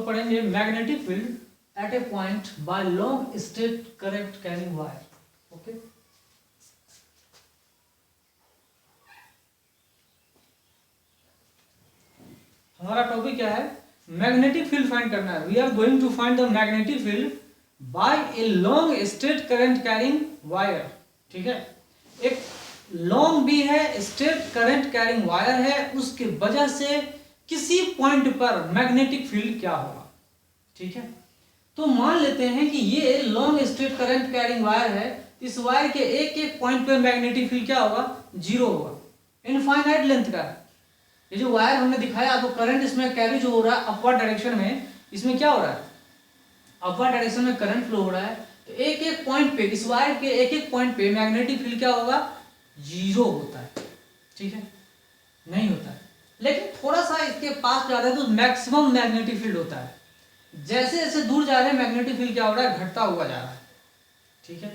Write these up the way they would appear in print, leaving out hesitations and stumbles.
लोग पढ़ेंगे magnetic field at a point by long straight current carrying wire. Okay, हमारा topic क्या है, मैग्नेटिक फील्ड फाइंड करना है। We are going to find the magnetic field by a long straight current carrying wire. ठीक है, एक long भी है, स्ट्रेट करंट कैरिंग वायर है, उसके वजह से किसी पॉइंट पर मैग्नेटिक फील्ड क्या होगा। ठीक है, तो मान लेते हैं कि ये long straight current carrying wire है, इस वायर के एक एक पॉइंट पर मैग्नेटिक फील्ड क्या होगा, जीरो होगा, इनफाइनाइट लेंथ का है। ये जो वायर हमने दिखाया आपको, करंट इसमें कैरी जो हो रहा है अपवर्ड डायरेक्शन में, इसमें क्या हो रहा है, अपवर्ड डायरेक्शन में करंट फ्लो हो रहा है। तो एक एक पॉइंट पे, इस वायर के एक एक पॉइंट पे मैग्नेटिक फील्ड क्या होगा, जीरो होता है। ठीक है, नहीं होता है, लेकिन थोड़ा सा इसके पास जाता है तो मैक्सिमम मैग्नेटिक फील्ड होता है। जैसे जैसे दूर जा रहे हैं मैग्नेटिक फील्ड क्या हो रहा है, घटता हुआ जा रहा है। ठीक है,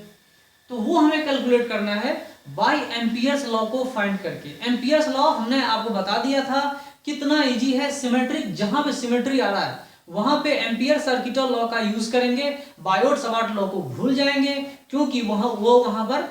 तो वो हमें कैलकुलेट करना है बाय एम्पियर्स लॉ को फाइंड करके। एम्पियर्स लॉ हमने आपको बता दिया था, कितना इजी है, सिमेट्रिक, जहां पे सिमेट्री आ रहा है वहां पे एम्पियर सर्किटल लॉ का यूज करेंगे, बायोट सवार्ट लॉ को भूल जाएंगे, क्योंकि वहां पर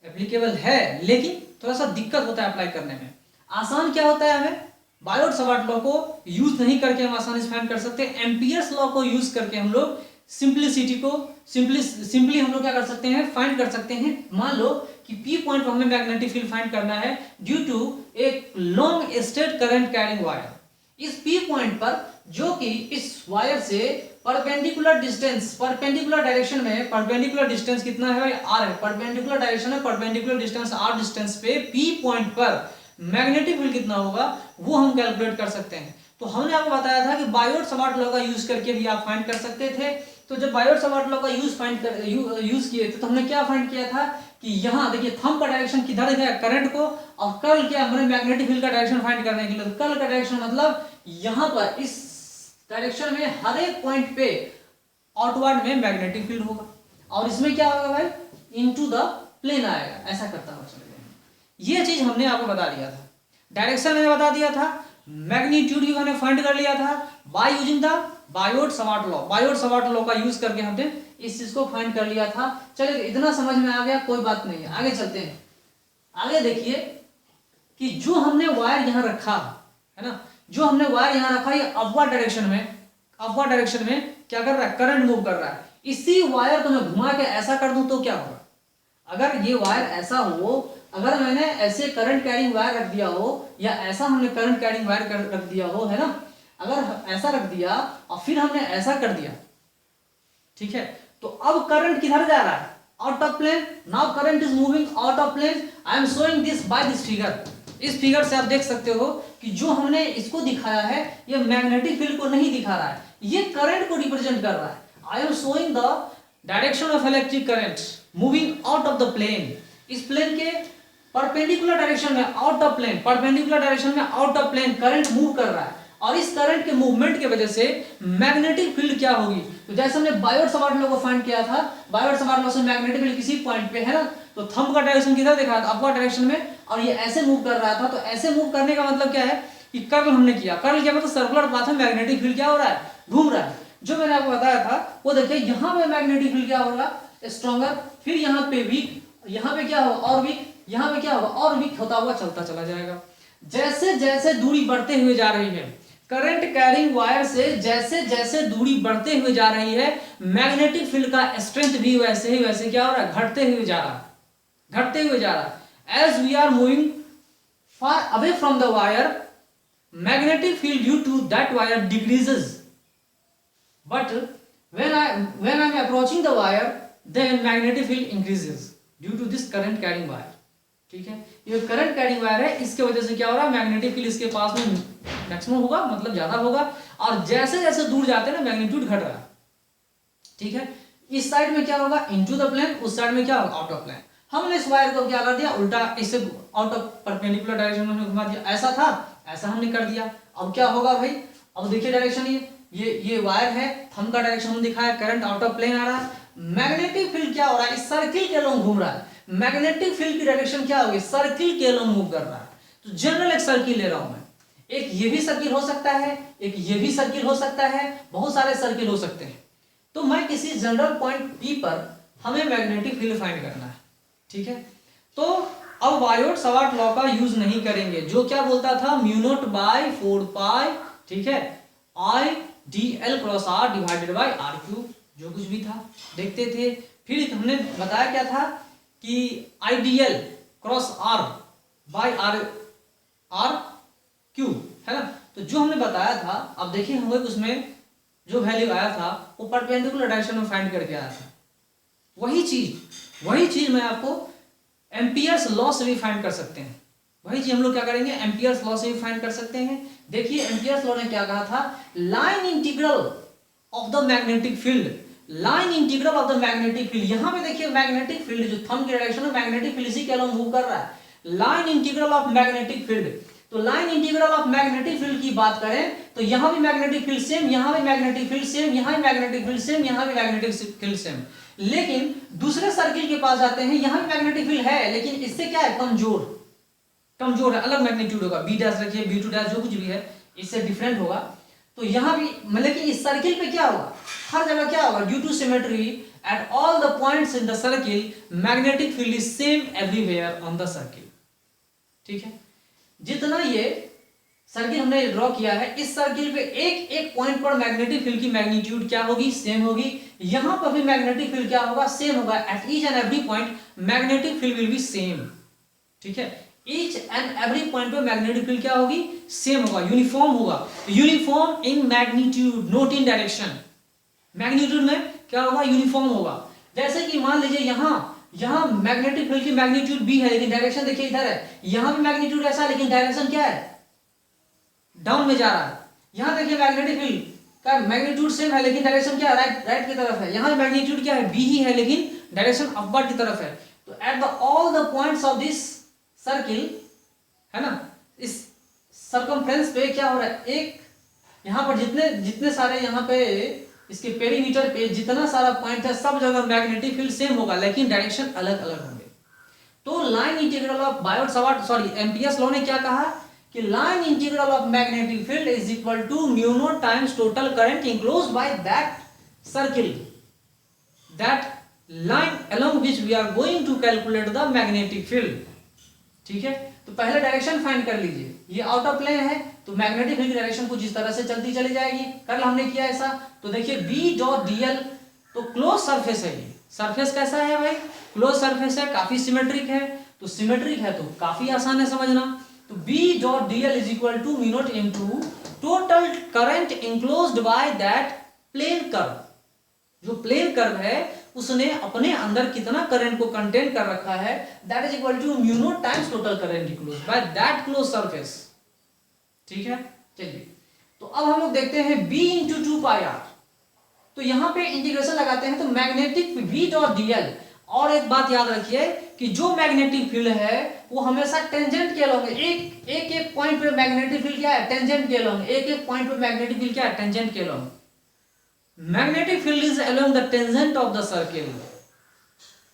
एप्लीकेबल है, लेकिन थोड़ा सा दिक्कत होता है अप्लाई करने में। आसान क्या होता है, हमें बायोट सवार्ट लॉ को यूज नहीं करके हम आसानी से फाइंड कर सकते हैं। एम्पियर्स लॉ को यूज करके हम लोग सिंपलिसिटी को सिंपली हम लोग क्या कर सकते हैं, फाइंड कर सकते हैं। मान लो कि पी पॉइंट पर हमें मैग्नेटिक फील्ड फाइंड करना है ड्यू टू एक long straight current carrying wire. इस पी पॉइंट पर, जो कि इस वायर से परपेंडिकुलर डिस्टेंस, परपेंडिकुलर डायरेक्शन में, परपेंडिकुलर डिस्टेंस कितना है, आर है, परपेंडिकुलर डायरेक्शन में परपेंडिकुलर डिस्टेंस आर डिस्टेंस पे पी पॉइंट पर मैग्नेटिक फील्ड कितना होगा वो हम कैलकुलेट कर सकते हैं। तो हमने आपको बताया था कि बायोट सवार्ट लॉ का यूज करके भी आप फाइंड कर सकते थे। तो जब बायोट सवार्ट लॉ का यूज किए थे तो हमने क्या फाइंड किया था कि यहाँ देखिए थंब का डायरेक्शन किधर है, करंट को, और कर्ल क्या, हमने मैग्नेटिक फील्ड का डायरेक्शन फाइंड करने के लिए, तो कर्ल का डायरेक्शन मतलब यहाँ पर इस डायरेक्शन में हर एक पॉइंट पे आउटवर्ड में मैग्नेटिक फील्ड होगा, और इसमें क्या होगा भाई, इनटू द प्लेन आएगा, ऐसा करता हुआ चलेगा। ये चीज हमने आपको बता दिया था, डायरेक्शन मैंने बता दिया था, मैग्नीट्यूड भी मैंने फाइंड कर लिया था by using the Biot Savart law. Biot Savart law का यूज करके हमने इस चीज को फाइंड कर लिया था। चलिए इतना समझ में आ गया, कोई बात नहीं है, आगे चलते हैं। आगे देखिए कि जो हमने वायर यहाँ रखा है ना, जो हमने वायर यहाँ रखा, ये अपवर्ड डायरेक्शन में क्या कर रहा है, करंट मूव कर रहा है। इसी वायर को मैं घुमा के ऐसा कर दूं तो क्या होगा, अगर ये वायर ऐसा हो, अगर मैंने ऐसे करंट कैरिंग वायर रख दिया हो, या ऐसा हमने करंट कैरिंग वायर रख दिया हो, है ना, अगर ऐसा रख दिया और फिर हमने ऐसा कर दिया, ठीक है, तो अब करंट किधर जा रहा है, out of plane. Now current is moving out of plane. I am showing this by this figure. इस फिगर से आप देख सकते हो कि जो हमने इसको दिखाया है ये मैग्नेटिक फील्ड को नहीं दिखा रहा है, ये करंट को रिप्रेजेंट कर रहा है। I am showing the direction of electric current moving out of the plane. इस प्लेन के परपेंडिकुलर डायरेक्शन में out of plane, perpendicular direction में out of plane current move कर रहा है, और इस करंट के मूवमेंट की वजह से मैग्नेटिक फील्ड क्या होगी, तो जैसे हमने बायोट सवार्ट लॉ को फाइंड किया था, बायोट सवार्ट लॉ से मैग्नेटिक फील्ड किसी पॉइंट पे है ना, तो थंब का डायरेक्शन किधर दिख रहा था, अपवर्ड डायरेक्शन में, और ये ऐसे मूव कर रहा था। तो ऐसे मूव करने का मतलब क्या है कि कर्ल हमने किया, कर्ल क्या मतलब सर्कुलर पाथ में मैग्नेटिक फील्ड क्या हो रहा है, घूम रहा है। जो मैंने आपको बताया था वो देखिए, यहाँ पे मैग्नेटिक फील्ड क्या होगा, स्ट्रॉन्गर, फिर यहाँ पे वीक, यहाँ पे क्या होगा और वीक, यहाँ पे क्या होगा और वीक होता हुआ चलता चला जाएगा। जैसे जैसे दूरी बढ़ते हुए जा रही है, करंट कैरिंग वायर से जैसे जैसे दूरी बढ़ते हुए जा रही है, मैग्नेटिक फील्ड का स्ट्रेंथ भी वैसे ही वैसे क्या हो रहा है, घटते हुए जा रहा है, घटते हुए जा रहा है। As we are moving far away from the wire, magnetic field due to that wire decreases, but when I am approaching the wire, then magnetic field increases due to this current carrying wire। ठीक है, ये current carrying wire है, इसके वजह से क्या हो रहा है, मैग्नेटिक फील्ड इसके पास में मैक्सिमम होगा, मतलब ज्यादा होगा, और जैसे जैसे दूर जाते हैं ना मैग्नीट्यूड घट रहा है। ठीक है, इस साइड में क्या होगा, इनटू द प्लेन, उस साइड में क्या होगा, आउट ऑफ प्लेन। हमने इस वायर को क्या कर दिया, उल्टा, इससे आउट ऑफ परपेंडिकुलर डायरेक्शन में घुमा दिया, ऐसा था ऐसा हमने कर दिया। अब क्या होगा भाई, अब देखिए डायरेक्शन, ये वायर है, थंब का डायरेक्शन हमने दिखाया, करंट आउट ऑफ प्लेन आ रहा है, मैग्नेटिक फील्ड क्या हो रहा है, इस सर्किल के अलोंग घूम रहा है। मैग्नेटिक फील्ड की डायरेक्शन क्या होगी, सर्किल के अलोंग मूव कर रहा है। तो जनरल एक सर्किल ले रहा हूं मैं, एक ये भी सर्किल हो सकता है, एक ये भी सर्किल हो सकता है, बहुत सारे सर्किल हो सकते हैं। तो मैं किसी जनरल पॉइंट P पर हमें मैग्नेटिक फील्ड फाइंड करना है, ठीक है। तो अब वायोट सवार्ट लॉ का यूज नहीं करेंगे, जो क्या बोलता था, म्यू नॉट बाय 4 पाई, ठीक है, I D L cross R divided by R cube, जो कुछ भी था देखते थे। फिर हमने बताया क्या था कि IDL cross R by R R cube, है ना। तो जो हमने बताया था, अब देखिए हम लोग उसमें जो वैल्यू आया था वो परपेंडिकुलर डायरेक्शन में फाइंड करके आया था। वही चीज मैं आपको एम्पियर्स लॉ से भी फाइंड कर सकते हैं। वही चीज हम लोग क्या करेंगे, एम्पियर्स लॉ से भी फाइंड कर सकते हैं। देखिए एम्पियर्स लॉ ने क्या कहा था, line integral of the magnetic field, line integral of the magnetic field. यहां पे देखिए मैग्नेटिक फील्ड जो थंब की डायरेक्शन में मैग्नेटिक फील्ड इसी के अलोंग मूव कर रहा है, line integral of magnetic field. तो line integral of magnetic field की बात करें तो यहां भी मैग्नेटिक फील्ड सेम, यहां भी मैग्नेटिक फील्ड सेम, यहां भी मैग्नेटिक फील्ड सेम, यहां भी मैग्नेटिक फील्ड सेम। लेकिन दूसरे सर्किल के पास जाते हैं, यहां भी मैग्नेटिक फील्ड है, लेकिन इससे क्या है, कमजोर है, अलग मैग्नीट्यूड होगा, बी डैश रखिए, बी टू डैश, जो कुछ भी है इससे डिफरेंट होगा। तो यहां भी लेकिन इस सर्किल पे क्या होगा, हर जगह क्या होगा, due to symmetry at all the points in the circle magnetic field is same everywhere on the circle, ठीक है। जितना ये सर्किल हमने ड्रॉ किया है, इस सर्किल पे एक एक पॉइंट पर मैग्नेटिक फील्ड की मैग्नीट्यूड क्या होगी, सेम होगी। यहां पर भी मैग्नेटिक फील्ड क्या होगा, सेम होगा। At each and every point magnetic field will be same, ठीक है। ईच एंड एवरी पॉइंट पे मैग्नेटिक फील्ड क्या होगी, सेम होगा, यूनिफॉर्म होगा। Uniform in magnitude not in direction, magnitude में क्या होगा, यूनिफॉर्म होगा। जैसे कि मान लीजिए यहां मैग्नेटिक फील्ड की मैग्नीट्यूड बी है, लेकिन डायरेक्शन देखिए इधर है। यहां भी मैग्नीट्यूड ऐसा है, लेकिन डायरेक्शन क्या है, डाउन में जा रहा है। यहां देखिए मैग्नेटिक फील्ड का मैग्नीट्यूड सेम है, लेकिन डायरेक्शन क्या है, राइट की तरफ है। यहां मैग्नीट्यूड क्या है, बी ही है, लेकिन डायरेक्शन अपवर्ड की तरफ है। तो at the all the points of this circle, है ना, इस सर्कमफ्रेंस पे क्या हो रहा है, एक यहां पर जितने सारे यहाँ पे इसके पेरीमीटर पे जितना सारा पॉइंट है, सब जगह मैग्नेटिक फील्ड सेम होगा, लेकिन डायरेक्शन अलग अलग होंगे। तो line integral of Ampere's law ने क्या कहा कि line integral of magnetic field is equal to mu naught times total current enclosed by that circle, that line along which we are going to calculate the magnetic field, ठीक है। तो पहले direction find कर लीजिए, ये out of plane है तो magnetic field की डायरेक्शन कुछ इस तरह से चलती चली जाएगी। कल हमने किया ऐसा, तो देखिए B डॉट dl, तो क्लोज सरफेस है, ये सरफेस कैसा है भाई, क्लोज सरफेस है, काफी सिमेट्रिक है। तो सिमेट्रिक है तो काफी आसान है समझना। तो B dot dl is equal to mu naught into total current enclosed by that plane curve. जो प्लेन कर्व है उसने अपने अंदर कितना करंट को कंटेन कर रखा है, that is equal to mu naught times total current enclosed by that close surface, ठीक है। चलिए तो अब हम लोग देखते हैं B इंटू 2 पाई आर। तो यहां पे इंटीग्रेशन लगाते हैं तो मैग्नेटिक V डॉट dl। और एक बात याद रखिए कि जो मैग्नेटिक फील्ड है वो हमेशा टेंजेंट के अलोंग, एक पॉइंट पे मैग्नेटिक फील्ड क्या है, टेंजेंट के अलोंग, एक पॉइंट पे मैग्नेटिक फील्ड क्या है, टेंजेंट के along. Magnetic field is along the tangent of the circle.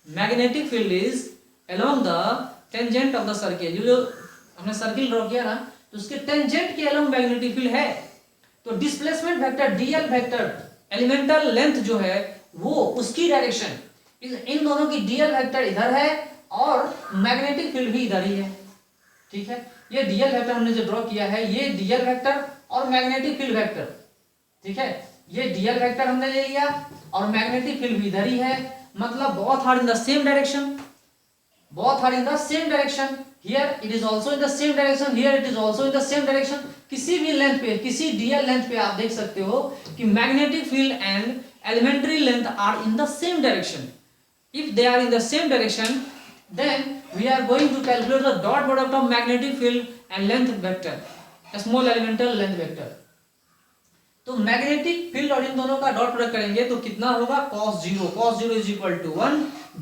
Magnetic field is along the tangent of the circle. जो हमने सर्किल ड्रॉ किया ना, तो उसके टेंजेंट के along मैग्नेटिक फील्ड है। तो displacement vector dl vector elemental length जो है वो उसकी डायरेक्शन, इन दोनों की dl वेक्टर इधर है और मैग्नेटिक फील्ड भी इधर ही है, ठीक है। ये dl वेक्टर हमने जो ड्रॉ किया है, ये dl वेक्टर और मैग्नेटिक फील्ड वेक्टर, ठीक है। ये dl वेक्टर हमने ले लिया और मैग्नेटिक फील्ड भी इधर ही है, मतलब both are in the same direction, both are in the same direction, here it is also in the same direction, here it is also in the same direction। किसी भी लेंथ पे, किसी dl length पे आप देख सकते हो कि magnetic field and elementary length are in the same direction. If they are in the same direction, then we are going to calculate the dot product of magnetic field and length vector, a small elemental length vector। तो magnetic field और इन दोनों का dot product करेंगे तो कितना होगा, cos 0 is equal to 1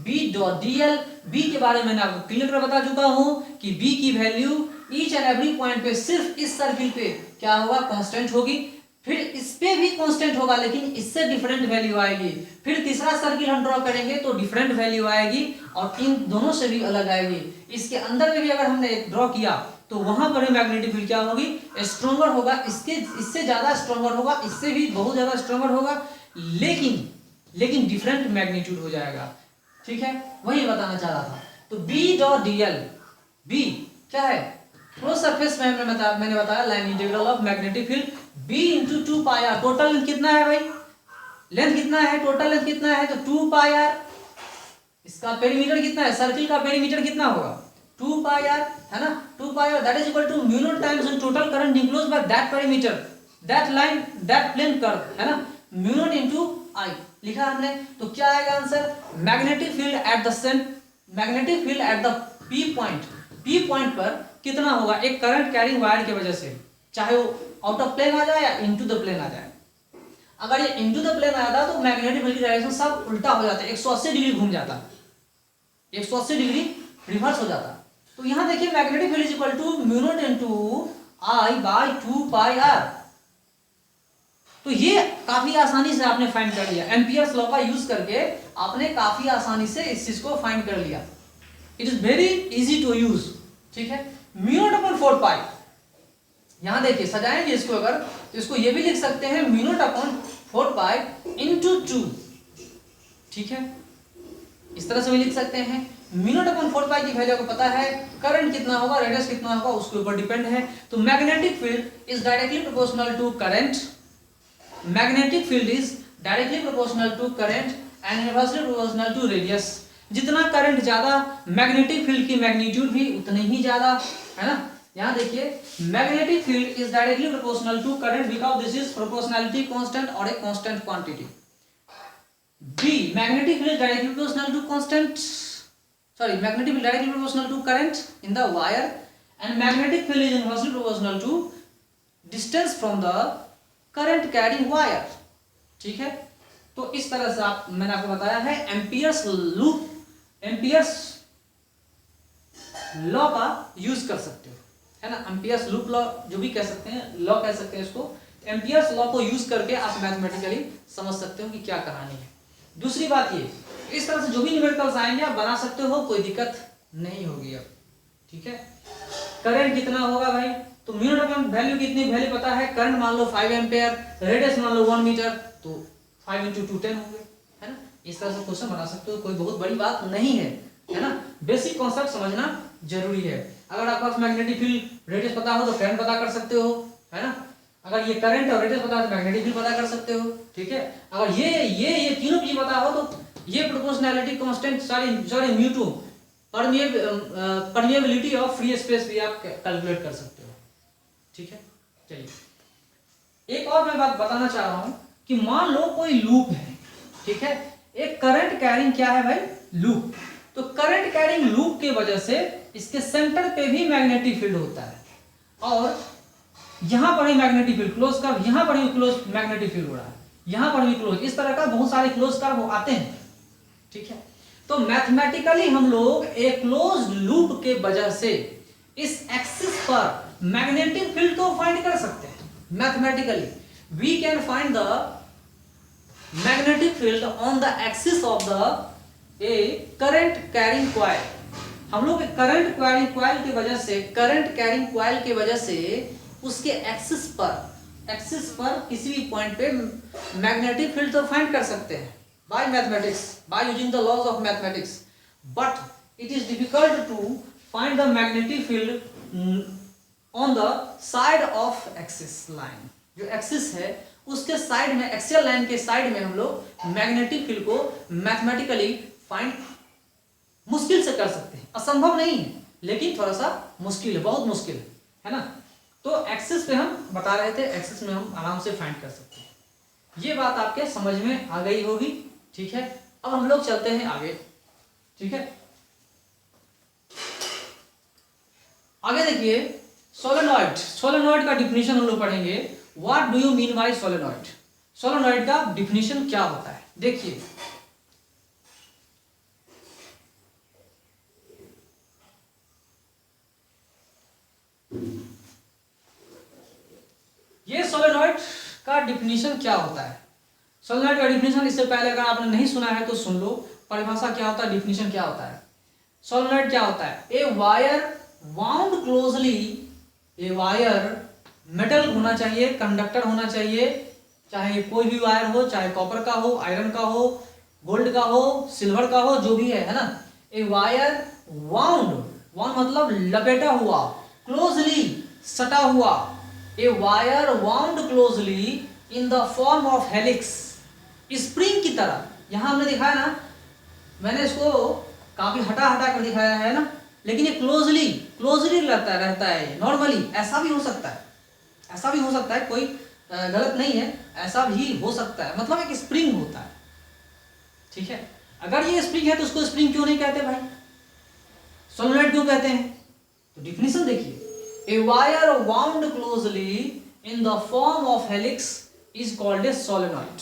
B dot dl। B के बारे में मैं आपको क्लियर बता चुका हूं कि B की value each and every point पे सिर्फ इस सर्किल पे क्या होगा, कांस्टेंट होगी। फिर इस पे भी कांस्टेंट होगा, लेकिन इससे डिफरेंट वैल्यू आएगी। फिर तीसरा सर्किल हम ड्रॉ करेंगे तो डिफरेंट वैल्यू आएगी और इन दोनों से भी अलग आएगी। इसके अंदर में भी अगर हमने एक ड्रॉ किया तो वहां पर मैग्नेटिक फील्ड क्या होगी, स्ट्रॉन्गर होगा, इससे ज्यादा स्ट्रॉन्गर होगा, इससे भी बहुत ज्यादा स्ट्रॉन्गर होगा, लेकिन डिफरेंट मैग्नीट्यूड हो जाएगा। ठीक है, वही बताना चाह रहा था। तो B dot D L, B क्या है, क्लोज सरफेस में मैंने बताया line integral of magnetic field B into 2 pi R. Total length कितना है भाई, लेंथ कितना है, टोटल लेंथ कितना है, तो 2 पाई आर। इसका पेरीमीटर कितना है, सर्किल का पेरीमीटर कितना होगा, 2 पाई आर, है ना, 2 pi r that is equal to mu naught times total current enclosed by that perimeter, that line, that plane curve, है ना, म्यू नॉट इनटू आई लिखा हमने। तो क्या आएगा answer, magnetic field at the magnetic field at the P point, P point पर कितना होगा, एक करंट कैरिंग वायर की वजह से, चाहे वो आउट ऑफ प्लेन आ जाए या इनटू द प्लेन आ जाए। अगर ये इनटू द प्लेन आया था तो मैग्नेटिक फील्ड की डायरेक्शन सब उल्टा हो जाता है, 180 डिग्री घूम जाता, 180 डिग्री रिवर्स हो जाता। तो यहां देखिए magnetic field is equal to mu naught into I by 2 pi R. तो ये काफी आसानी से आपने फाइंड कर लिया, एम्पियर्स लॉ का यूज करके आपने काफी आसानी से इस चीज को फाइंड कर लिया। It is very easy to use. ठीक है, म्यू नॉट अपॉन 4 पाई, यहां देखिए सजाएंगे इसको अगर, तो इसको ये भी लिख सकते हैं mu naught upon 4 pi into 2। ठीक है, इस तरह से भी लिख सकते हैं। म्यू नॉट अपॉन 4 पाई की वैल्यू को पता है, करंट कितना होगा, रेडियस कितना होगा, उसके ऊपर डिपेंड है। तो magnetic field is directly proportional to current, magnetic field is directly proportional to current and inversely proportional to radius. जितना करंट ज्यादा, मैग्नेटिक फील्ड की मैग्नीट्यूड भी उतनी ही ज्यादा, है ना। यहां देखिए magnetic field is directly proportional to current because this is proportionality constant और एक constant quantity. B magnetic field directly proportional to constant, sorry, magnetic field directly proportional to current in the wire and magnetic field is inversely proportional to distance from the current carrying wire. ठीक है, तो इस तरह से आप, मैंने आपको बताया है एम्पियर्स लूप, एम्पियर्स लॉ का यूज कर सकते हो, है ना। एम्पियर्स लूप लॉ जो भी कह सकते हैं, लॉ कह सकते हैं इसको, एम्पियर्स लॉ को यूज करके आप मैथमेटिकली समझ सकते हो कि क्या कहानी है। दूसरी बात ये, इस तरह से जो भी न्यूमेरिकल्स आएंगे आप बना सकते हो, कोई दिक्कत नहीं होगी अब। ठीक है, करंट कितना होगा भाई, तो म्यू नॉट अपॉन वैल्यू कितनी, वैल्यू पता है, करंट मान लो 5 एम्पेयर, रेडियस मान लो 1 मीटर, तो 5 × 2 10 होंगे, है ना। इस तरह से क्वेश्चन बना सकते हो, कोई बहुत बड़ी बात नहीं है ना। बेसिक कॉन्सेप्ट समझना जरूरी है। अगर आपके पास मैग्नेटिक फील्ड रेडियस पता हो तो करंट पता कर सकते हो, है ना। अगर ये करंट और रेडियस पता है तो मैग्नेटिक फील्ड पता कर सकते हो। ठीक है, अगर ये तीनों चीज पता हो तो ये proportionality constant, sorry mu two permeability of free space भी आप कैलकुलेट कर सकते हो। ठीक है, चलिए एक और मैं बात बताना चाह रहा हूं कि मान लो कोई लूप है, ठीक है, एक करंट कैरिंग क्या है भाई, लूप। तो करंट कैरिंग लूप के वजह से इसके सेंटर पे भी मैग्नेटिक फील्ड होता है, और यहां पर ही मैग्नेटिक फील्ड क्लोज कर्व, यहां पर ही क्लोज मैग्नेटिक फील्ड हो रहा है, यहां पर भी क्लोज, इस तरह का बहुत सारे क्लोज कर्व आते हैं। ठीक है, तो मैथमेटिकली हम लोग एक क्लोज्ड लूप के वजह से इस एक्सिस पर मैग्नेटिक फील्ड को फाइंड कर सकते हैं। Mathematically we can find the magnetic field on the axis of the a current carrying coil. हम लोग करंट कैरिंग कॉइल की वजह से, करंट कैरिंग कॉइल की वजह से उसके एक्सिस पर किसी भी पॉइंट पे मैग्नेटिक फील्ड तो फाइंड कर सकते हैं by mathematics, by using the laws of mathematics, but it is difficult to find the magnetic field on the side of axis line। जो एक्सिस है उसके साइड में, एक्सियल लाइन के साइड में हम लोग मैग्नेटिक फील्ड को मैथमेटिकली फाइंड मुश्किल से कर सकते हैं, असंभव नहीं है लेकिन थोड़ा सा मुश्किल है, बहुत मुश्किल है ना। तो एक्सिस पे हम बता रहे थे, एक्सिस में हम आराम से फाइंड कर सकते हैं। ये बात आपके समझ में आ गई होगी। ठीक है, अब हम लोग चलते हैं आगे। ठीक है, आगे देखिए सोलेनॉइड, सोलेनॉइड का डिफिनीशन हम लोग पढ़ेंगे। What do you mean by solenoid, solenoid का डिफिनीशन क्या होता है। देखिए ये सोलेनॉइड का डिफिनीशन क्या होता है। सोलेनॉइड का डिफिनीशन इससे पहले अगर आपने नहीं सुना है तो सुन लो। परिभाषा क्या होता है, डिफिनीशन क्या होता है। सोलेनॉइड क्या होता है, ए wire wound closely, a wire metal होना चाहिए, कंडक्टर होना चाहिए, चाहे कोई भी वायर हो, चाहे कॉपर का हो, आयरन का हो, गोल्ड का हो, सिल्वर का हो, जो भी है ना। ए वायर वाउंड, वाउंड मतलब लपेटा हुआ, क्लोजली सटा हुआ, a wire wound closely in the form of helix, spring की तरह। यहां हमने दिखाया ना, मैंने इसको काफी हटा हटा कर दिखाया है ना, लेकिन ये क्लोजली क्लोजली रहता है। नॉर्मली ऐसा भी हो सकता है, ऐसा भी हो सकता है, कोई गलत नहीं है, ऐसा भी हो सकता है, मतलब एक स्प्रिंग होता है, ठीक है। अगर ये स्प्रिंग है तो उसको स्प्रिंग क्यों नहीं कहते भाई, सोलेनॉइड क्यों कहते हैं? तो डिफिनेशन देखिए, a wire wound closely in the form of helix is called a solenoid.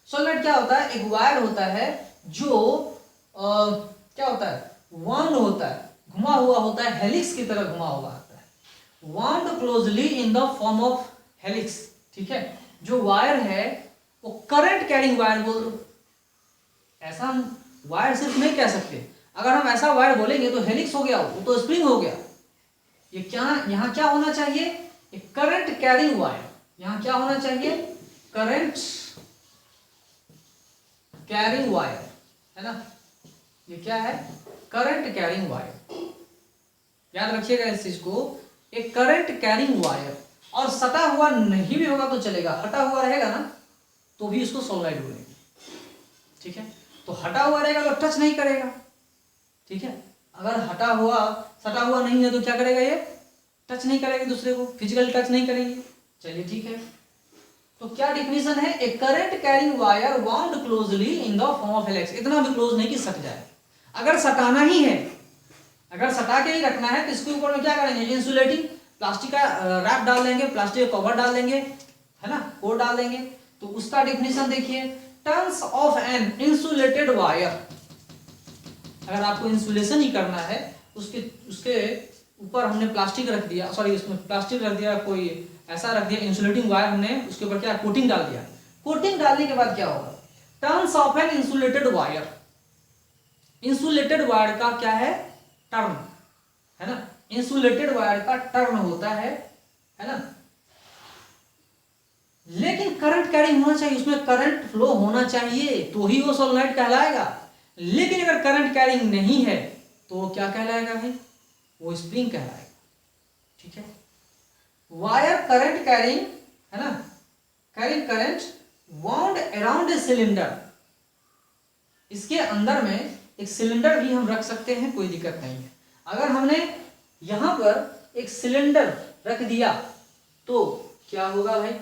Solenoid क्या होता है? एक वायर होता है जो क्या होता है, वाउंड होता है, घुमा हुआ होता है, हेलिक्स की तरह घुमा हुआ होता है, wound closely in the form of helix, ठीक है। जो वायर है वो करंट कैरिंग वायर बोल, ऐसा हम वायर सिर्फ नहीं कह सकते, अगर हम ऐसा वायर बोलेंगे तो हेलिक्स हो गया, वो तो स्प्रिंग हो गया। ये क्या, यहां क्या होना चाहिए, एक करंट कैरिंग वायर, यहां क्या होना चाहिए, करंट कैरिंग वायर, है ना। ये क्या है, करंट कैरिंग वायर, याद रखिएगा इस चीज को, एक करंट कैरिंग वायर। और सटा हुआ नहीं भी होगा तो चलेगा, हटा हुआ रहेगा ना तो भी इसको सोलेनॉइड बोलेंगे, ठीक है। तो हटा हुआ रहेगा तो टच नहीं करेगा, ठीक है। अगर हटा हुआ सटा हुआ नहीं है तो क्या करेगा, ये टच नहीं करेगा दूसरे को, फिजिकल टच नहीं करेंगे। चलिए ठीक है, तो क्या डिफिनेशन है, a current carrying wire wound closely in the form of helix. इतना भी क्लोज नहीं कि सट जाए, अगर सटाना ही है, अगर सटा के ही रखना है तो इसके ऊपर में क्या करेंगे, इंसुलेटिंग प्लास्टिक का रैप डाल देंगे, प्लास्टिक का कवर डाल देंगे, है ना, कोट डाल देंगे। तो उसका डिफिनेशन देखिए, turns of an insulated wire. अगर आपको इंसुलेशन ही करना है, उसके ऊपर हमने प्लास्टिक रख दिया, सॉरी उसमें प्लास्टिक रख दिया, कोई ऐसा रख दिया इंसुलेटिंग वायर, हमने उसके ऊपर क्या कोटिंग डाल दिया। कोटिंग डालने के बाद क्या होगा, turns of an insulated wire. Insulated wire का क्या है, टर्न, है ना, इंसुलेटेड वायर का टर्न होता है ना। लेकिन करंट कैरिंग होना चाहिए, उसमें करंट फ्लो होना चाहिए तो ही वो सोलेनॉइड कहलाएगा। लेकिन अगर करंट कैरिंग नहीं है तो वो क्या कहलाएगा भाई, वो स्प्रिंग कहलाएगा, ठीक है। वायर करंट कैरिंग, है ना, carrying current wound around a cylinder. इसके अंदर में एक सिलेंडर भी हम रख सकते हैं, कोई दिक्कत नहीं है। अगर हमने यहां पर एक सिलेंडर रख दिया तो क्या होगा भाई,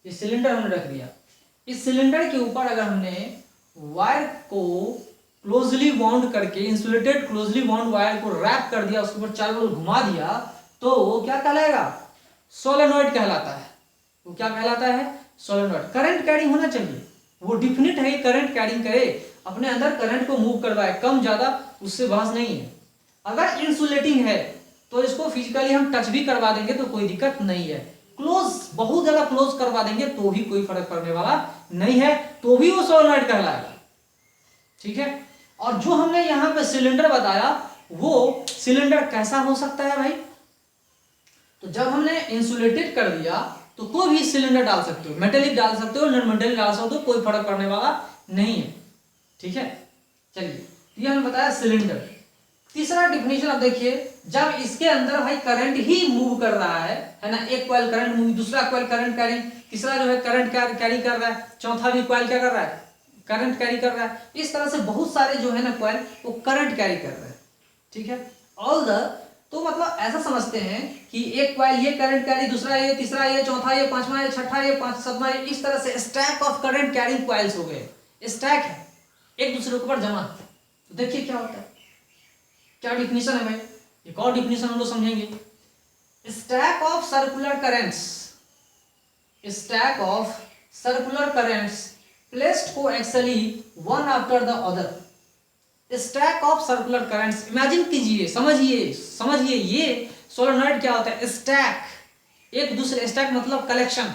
ये सिलेंडर हमने रख दिया, इस सिलेंडर के ऊपर अगर हमने वायर को क्लोजली बाउंड करके, इंसुलेटेड क्लोजली बाउंड वायर को रैप कर दिया, उसके ऊपर चारों ओर घुमा दिया, तो वो क्या कहलाएगा, सोलेनॉइड कहलाता है। वो क्या कहलाता है, सोलेनॉइड। करंट कैरिंग होना चाहिए, वो डिफिनिट है, करंट कैरिंग करे, अपने अंदर करंट को मूव करवाए, कम ज्यादा उससे बहस नहीं है। अगर इंसुलेटिंग है तो इसको फिजिकली हम टच भी करवा देंगे तो कोई दिक्कत नहीं है, क्लोज, बहुत ज्यादा क्लोज करवा देंगे तो भी कोई फर्क पड़ने वाला नहीं है, तो भी वो सोलेनॉइड कहलाएगा, ठीक है। और जो हमने यहां पे सिलेंडर बताया, वो सिलेंडर कैसा हो सकता है भाई, तो जब हमने इंसुलेटेड कर दिया तो कोई भी सिलेंडर डाल सकते हो, मेटेलिक डाल सकते हो, नॉन मेटेलिक डाल सकते हो, कोई फर्क पड़ने वाला नहीं है, ठीक है। चलिए, ये हमने बताया सिलेंडर। तीसरा डिफिनेशन आप देखिए, जब इसके अंदर भाई करंट ही मूव कर रहा है ना, एक कॉइल करंट मूव, दूसरा कॉइल करंट कैरी, तीसरा जो है करंट कैरी कर रहा है, चौथा भी कॉइल क्या कर रहा है, करंट कैरी कर रहा है। इस तरह से बहुत सारे जो है ना कॉइल वो करंट कैरी कर रहे हैं, ठीक है। ऑल द, तो मतलब ऐसा समझते हैं कि एक कॉइल ये करंट कैरी, दूसरा ये, तीसरा ये, चौथा ये, पांचवा ये, छठा ये, सातवां ये, इस तरह से stack of current carrying coils हो गए, स्टैक है एक दूसरे के ऊपर जमा। तो देखिए क्या होता है, क्या डिफिनेशन है भाई, एक और डिफिनेशन हम लोग समझेंगे, stack of circular currents, stack of circular currents placed coaxially one after the other. Stack of circular currents, imagine कीजिए, समझिए ये सोलेनॉइड क्या होता है, स्टैक, एक दूसरे, स्टैक मतलब कलेक्शन,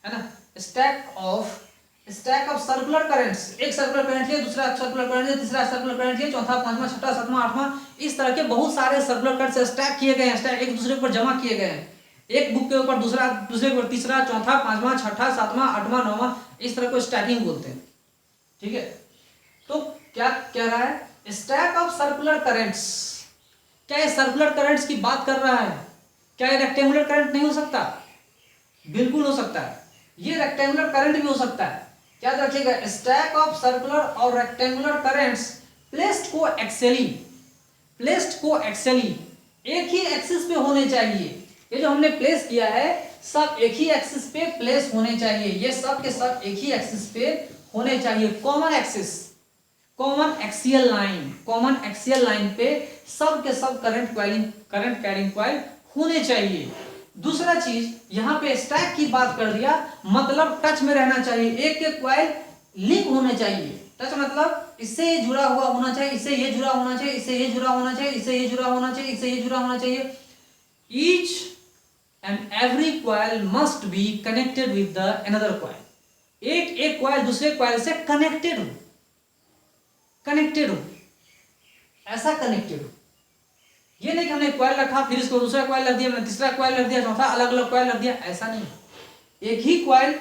है ना, stack of stack of circular currents, एक सर्कुलर करंट लिया, दूसरा सर्कुलर करंट लिया, तीसरा सर्कुलर करंट लिया, चौथा, पांचवा, छठा, सातवां, आठवां, इस तरह के बहुत सारे सर्कुलर करंट स्टैक किए गए हैं, स्टैक एक दूसरे पर जमा किए गए हैं, एक बुक के ऊपर दूसरा, दूसरे के ऊपर तीसरा, चौथा, पांचवा, छठा, सातवां, आठवां, नौवां, इस तरह को स्टैकिंग बोलते हैं। ठीक है, तो क्या कह रहा है, स्टैक ऑफ सर्कुलर करंट्स। क्या ये सर्कुलर करंट्स की बात कर रहा है? क्या ये रेक्टेंगुलर करंट नहीं हो सकता? बिल्कुल हो सकता है, ये रेक्टेंगुलर करंट भी हो सकता है। याद रखिएगा, स्टैक ऑफ सर्कुलर और रेक्टेंगुलर करंट्स प्लेस्ड कोएक्सियली, प्लेस्ड कोएक्सियली, एक ही एक्सिस पे होने चाहिए। ये जो हमने प्लेस किया है सब एक ही एक्सिस पे प्लेस होने चाहिए, ये सब के सब एक ही एक्सिस पे होने चाहिए, common axis, common axial line, common axial line पे सब के सब करंट कैरिंग कॉइल होने चाहिए। दूसरा चीज, यहाँ पे स्टैक की बात कर दिया, मतलब टच में रहना चाहिए, एक एक कॉइल लिंक होने चाहिए। टच मतलब इससे ये जुड़ा हुआ होना चाहिए, इससे ये जुड़ा होना चाहिए, इससे ये जुड़ा होना चाहिए, इससे ये जुड़ा होना चाहिए, इससे ये जुड़ा होना चाहिए। Each and every coil must be connected with the another coil, एक एक कॉइल दूसरे कॉइल से कनेक्टेड हो, कनेक्टेड हो, ऐसा कनेक्टेड हो। ये नहीं कि हमने कॉइल रखा फिर इसको दूसरा कॉइल रख दिया, मैंने तीसरा कॉइल रख दिया, चौथा अलग अलग कॉइल रख दिया, ऐसा नहीं। एक ही कॉइल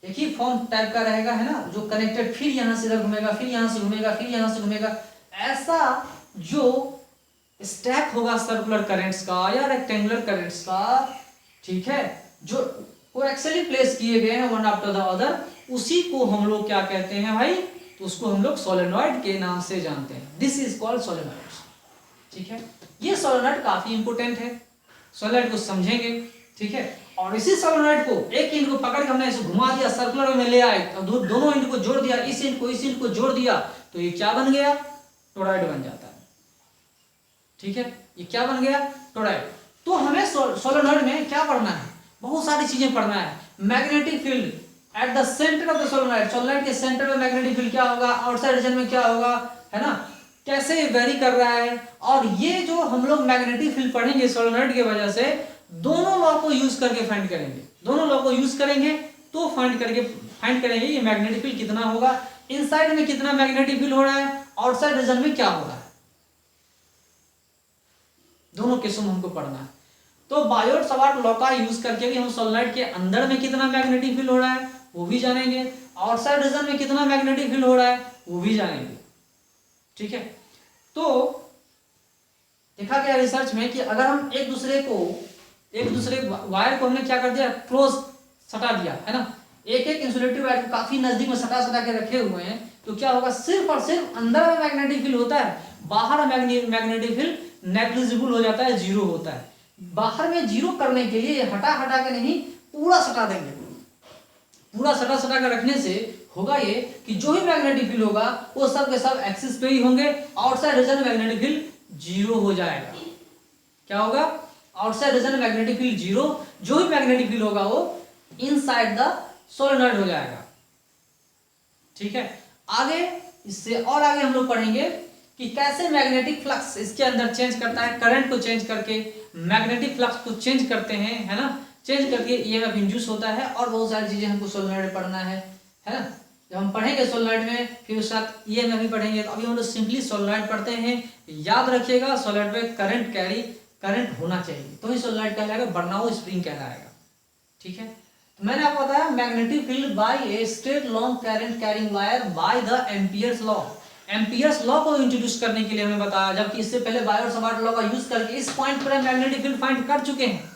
एक ही फॉर्म टाइप का रहेगा, है ना, जो कनेक्टेड, फिर यहां से इधर घूमेगा, फिर यहां से घूमेगा, फिर यहां से घूमेगा, ऐसा जो स्टैक होगा सर्कुलर करंट्स का या रेक्टेंगुलर करंट्स का, ठीक है, जो कोएक्सियली प्लेस किए गए हैं वन आफ्टर द अदर, उसी को हम लोग क्या कहते हैं भाई, तो उसको हम लोग सोलेनॉइड के नाम से जानते हैं। This is called solenoid. ठीक है, ये सोलेनॉइड काफी इंपोर्टेंट है, सोलेनॉइड को समझेंगे। ठीक है, और इसी सोलेनॉइड को एक इंड को पकड़ के हमने ऐसे घुमा दिया, सर्कुलर में ले आए, तो दोनों इंड को जोड़ दिया, इस इंड को इस इंड को जोड़ दिया, तो ये क्या बन गया, टोरॉइड बन जाता है। ठीक है, ये क्या बन गया, टोरॉइड। तो हमें सोलेनॉइड में क्या पढ़ना है, बहुत सारी चीजें पढ़ना है। Magnetic field at the centre of the solenoid, solenoid के सेंटर में मैग्नेटिक फील्ड क्या होगा, आउटसाइड रीजन में क्या होगा, है ना, कैसे वेरी कर रहा है। और ये जो हम लोग मैग्नेटिक फील्ड पढ़ेंगे सोलेनॉइड की वजह से, दोनों लॉ को यूज करके फाइंड करेंगे, दोनों लॉ को यूज करेंगे तो फाइंड करेंगे ये मैग्नेटिक फील्ड कितना होगा, इनसाइड में कितना मैग्नेटिक फील्ड हो रहा है, आउटसाइड रीजन में क्या हो रहा है, दोनों केसों में हमको पढ़ना है। तो बायोट सवार्ट लॉ का यूज करके भी हम सोलेनॉइड के अंदर में कितना मैग्नेटिक फील्ड हो रहा है वो भी जानेंगे, आउटसाइड रीजन में कितना मैग्नेटिक फील्ड हो रहा है वो भी जानेंगे। ठीक है, तो देखा गया रिसर्च में कि अगर हम एक दूसरे वायर को हमने क्या कर दिया, क्लोज सटा दिया, है ना, एक एक इंसुलेटिव वायर को काफी नजदीक में सटा के रखे हुए हैं, तो क्या होगा, सिर्फ और सिर्फ अंदर में मैग्नेटिक फील्ड होता है, बाहर मैग्नेटिक फील्ड नेग्लिजिबल हो जाता है, जीरो होता है। बाहर में जीरो करने के लिए हटा के नहीं, पूरा सटा देंगे, पूरा सटा के रखने से होगा ये कि जो भी मैग्नेटिक फील्ड होगा वो सब के सब एक्सिस पे ही होंगे, आउटसाइड रीजन में मैग्नेटिक फील्ड जीरो हो जाएगा। क्या होगा, आउटसाइड रीजन में मैग्नेटिक फील्ड जीरो, जो भी मैग्नेटिक फील्ड होगा वो इनसाइड द सोलेनॉइड हो जाएगा। ठीक है, आगे इससे और आगे हम लोग पढ़ेंगे कि कैसे मैग्नेटिक फ्लक्स इसके अंदर चेंज करता है, करंट को चेंज करके मैग्नेटिक फ्लक्स को चेंज करते हैं, है ना, चेंज करके ईएमएफ इंड्यूस होता है, और बहुत सारी चीजें हमको सोलेनॉइड में पढ़ना है ना। जब हम पढ़ेंगे सोलेनॉइड में फिर उसके साथ ईएमएफ भी पढ़ेंगे। तो अभी हम लोग सिंपली सोलेनॉइड पढ़ते हैं। याद रखिएगा, सोलेनॉइड में करंट होना चाहिए तो ही सोलेनॉइड कहलाएगा, वरना वो स्प्रिंग कहलाएगा। ठीक है, तो मैंने आपको बताया magnetic field by a straight long current carrying wire by the Ampere's law. Ampere's law को इंट्रोड्यूस करने के लिए हमने बताया, जबकि इससे पहले बायोट सवार्ट लॉ का यूज करके इस पॉइंट पर मैग्नेटिक फील्ड फाइंड कर चुके हैं।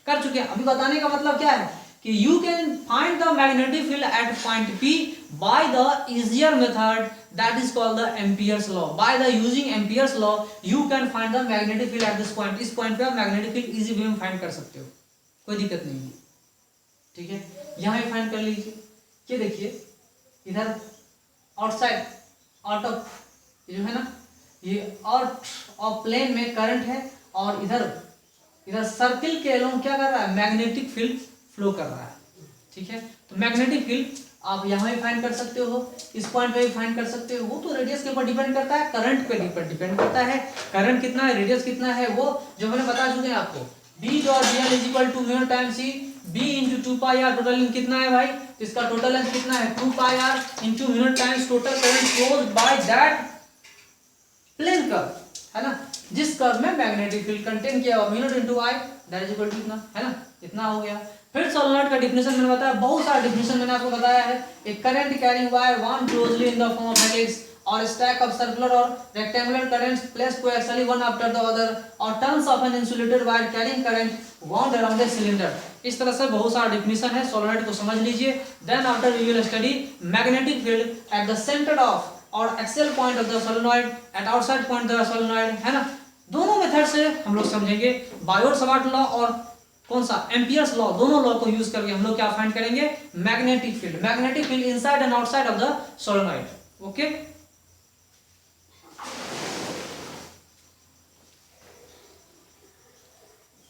अभी बताने का मतलब क्या है कि you can find the magnetic field eight point P by the easier method that is called the Ampere's law. By the using Ampere's law you can find the magnetic field at this point. इस point पे आप magnetic field easy way में find कर सकते हो, कोई दिक्कत नहीं है। ठीक है, यहां भी फाइंड कर लीजिए। ये देखिए, इधर आउटसाइड आउट ऑफ जो है ना, ये आउट ऑफ प्लेन में करंट है, और इधर सर्किल के अलोंग क्या कर रहा है, मैग्नेटिक फील्ड फ्लो कर रहा है। ठीक है, तो मैग्नेटिक फील्ड आप यहाँ भी फाइंड कर सकते हो, इस पॉइंट पे भी फाइंड कर सकते हो। वो तो रेडियस के ऊपर डिपेंड करता है, करंट पे डिपेंड करता है, करंट कितना है, रेडियस कितना है, वो जो मैंने बता चुके हैं आपको। B dot dl is equal to mu times C, B into 2 pi r, total कितना है भाई इसका टोटल लेंथ कितना है 2 pi r into unit times total current flows by that plane curve, है ना, जिस कर्व में मैग्नेटिक फील्ड कंटेन किया हुआ unit into I that is equal to इतना, है ना, इतना हो गया। फिर सोलेनॉइड का डिफिनेशन मैंने बताया, बहुत सारा डिफिनेशन मैंने आपको बताया है। एक current carrying wire wound closely in the form of helix or stack of circular or rectangular currents placed coaxially one after the other or turns of an insulated wire carrying current wound around a cylinder। इस तरह से बहुत सारा definition है, solenoid को समझ लीजिए। Then after we will study magnetic field at the centre of और axial point of the solenoid at outside point of the solenoid, है ना। दोनों मेथड से हम लोग समझेंगे, बायोट-सावर्ट लॉ और कौन सा एम्पियर्स लॉ, दोनों लॉ को यूज करके हम लोग क्या फाइंड करेंगे magnetic field inside and outside of the solenoid. Okay.